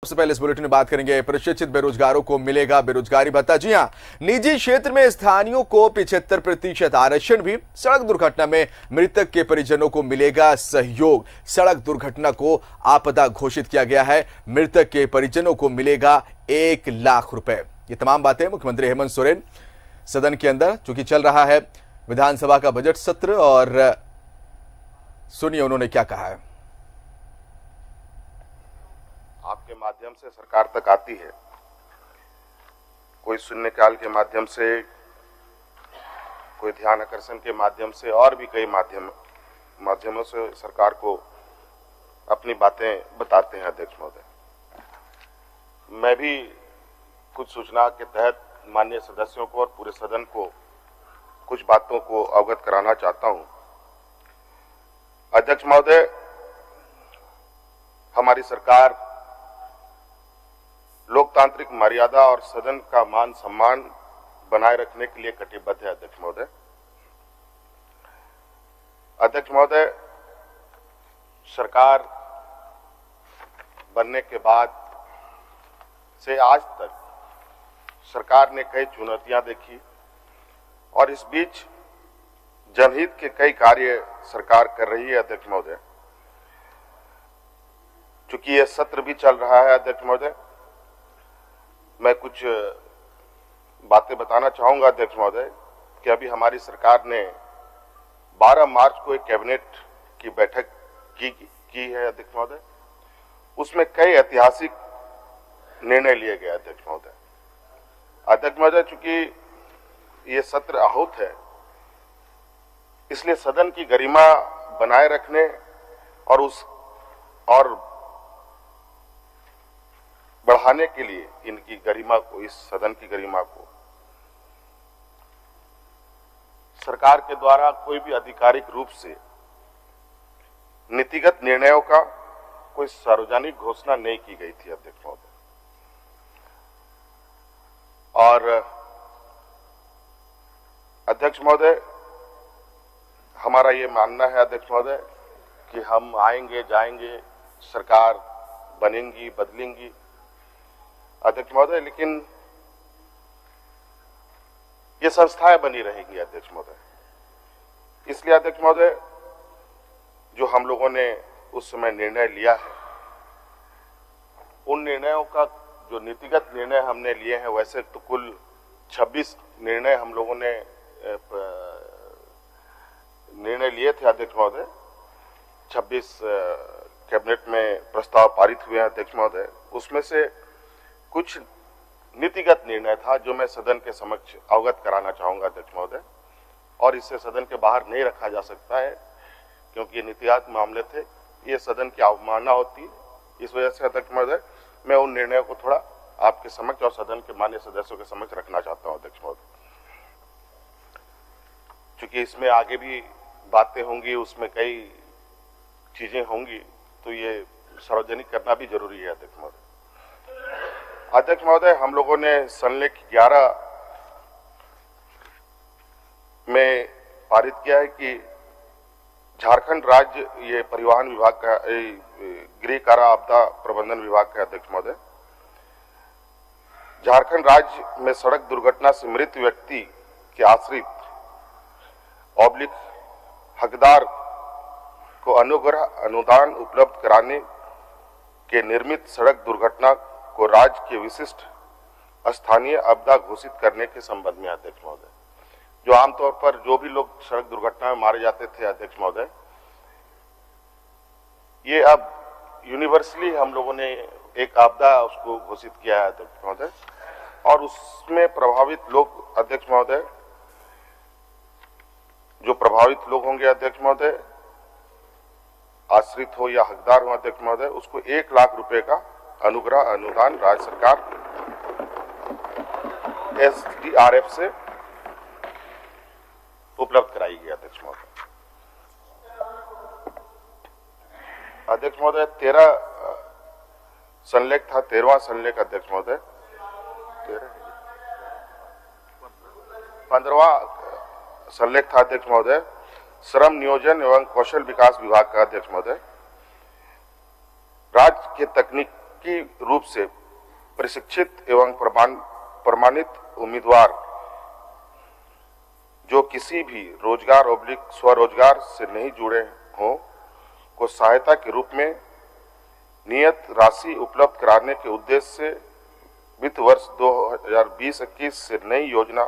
सबसे पहले इस बुलेटिन में बात करेंगे, प्रशिक्षित बेरोजगारों को मिलेगा बेरोजगारी भत्ता। जी हां, निजी क्षेत्र में स्थानीयों को 75% आरक्षण भी। सड़क दुर्घटना में मृतक के परिजनों को मिलेगा सहयोग। सड़क दुर्घटना को आपदा घोषित किया गया है। मृतक के परिजनों को मिलेगा 1 लाख रुपए। ये तमाम बातें मुख्यमंत्री हेमंत सोरेन सदन के अंदर, चूंकि चल रहा है विधानसभा का बजट सत्र, और सुनिए उन्होंने क्या कहा है। आपके माध्यम से सरकार तक आती है, कोई शून्यकाल के माध्यम से, कोई ध्यान आकर्षण के माध्यम से, और भी कई माध्यमों से सरकार को अपनी बातें बताते हैं अध्यक्ष महोदय। मैं भी कुछ सूचना के तहत माननीय सदस्यों को और पूरे सदन को कुछ बातों को अवगत कराना चाहता हूं। अध्यक्ष महोदय, हमारी सरकार लोकतांत्रिक मर्यादा और सदन का मान सम्मान बनाए रखने के लिए कटिबद्ध है। अध्यक्ष महोदय, सरकार बनने के बाद से आज तक सरकार ने कई चुनौतियां देखी, और इस बीच जनहित के कई कार्य सरकार कर रही है। अध्यक्ष महोदय, चूंकि यह सत्र भी चल रहा है, अध्यक्ष महोदय, मैं कुछ बातें बताना चाहूंगा। अध्यक्ष महोदय, कि अभी हमारी सरकार ने 12 मार्च को एक कैबिनेट की बैठक की है। अध्यक्ष महोदय, उसमें कई ऐतिहासिक निर्णय लिए गए। अध्यक्ष महोदय, चूंकि ये सत्र आहूत है, इसलिए सदन की गरिमा बनाए रखने और बढ़ाने के लिए इनकी गरिमा को, इस सदन की गरिमा को, सरकार के द्वारा कोई भी आधिकारिक रूप से नीतिगत निर्णयों का कोई सार्वजनिक घोषणा नहीं की गई थी। अध्यक्ष महोदय, और अध्यक्ष महोदय, हमारा ये मानना है अध्यक्ष महोदय कि हम आएंगे जाएंगे, सरकार बनेंगी बदलेंगी अध्यक्ष महोदय, लेकिन ये संस्थाएं बनी रहेंगी। अध्यक्ष महोदय, इसलिए अध्यक्ष महोदय, जो हम लोगों ने उस समय निर्णय लिया है, उन निर्णयों का जो नीतिगत निर्णय हमने लिए हैं, वैसे तो कुल 26 निर्णय हम लोगों ने निर्णय लिए थे। अध्यक्ष महोदय, 26 कैबिनेट में प्रस्ताव पारित हुए हैं। अध्यक्ष महोदय, उसमें से कुछ नीतिगत निर्णय था जो मैं सदन के समक्ष अवगत कराना चाहूंगा। अध्यक्ष महोदय, और इससे सदन के बाहर नहीं रखा जा सकता है, क्योंकि ये नीतिगत मामले थे, ये सदन की अवमानना होती है। इस वजह से अध्यक्ष महोदय, मैं उन निर्णयों को थोड़ा आपके समक्ष और सदन के माननीय सदस्यों के समक्ष रखना चाहता हूं। अध्यक्ष महोदय, चूंकि इसमें आगे भी बातें होंगी, उसमें कई चीजें होंगी, तो ये सार्वजनिक करना भी जरूरी है। अध्यक्ष महोदय, हम लोगों ने संलेख 11 में पारित किया है कि झारखंड राज्य, ये परिवहन विभाग का, गृह कारा आपदा प्रबंधन विभाग का अध्यक्ष महोदय, झारखंड राज्य में सड़क दुर्घटना से मृत व्यक्ति के आश्रित ऑब्लिक हकदार को अनुग्रह अनुदान उपलब्ध कराने के निर्मित सड़क दुर्घटना को राज्य के विशिष्ट स्थानीय आपदा घोषित करने के संबंध में। अध्यक्ष महोदय, जो आमतौर पर जो भी लोग सड़क दुर्घटना में मारे जाते थे, अध्यक्ष महोदय, ये अब यूनिवर्सली हम लोगों ने एक आपदा उसको घोषित किया है। अध्यक्ष महोदय, और उसमें प्रभावित लोग, अध्यक्ष महोदय, जो प्रभावित लोग होंगे, अध्यक्ष महोदय, आश्रित हो या हकदार हो, अध्यक्ष महोदय, उसको 1 लाख रुपए का अनुग्रह अनुदान राज्य सरकार SDRF से उपलब्ध कराएगी। अध्यक्ष महोदय, अध्यक्ष महोदय, 13 संलेख था, 13वां संलेख। अध्यक्ष महोदय, 15वां संलेख था। अध्यक्ष महोदय, श्रम नियोजन एवं कौशल विकास विभाग का। अध्यक्ष महोदय, राज्य के तकनीकी रूप से प्रशिक्षित एवं प्रमाणित उम्मीदवार जो किसी भी रोजगार / स्वरोजगार से नहीं जुड़े हों को सहायता के रूप में नियत राशि उपलब्ध कराने के उद्देश्य से वित्त वर्ष 2020-21 से नई योजना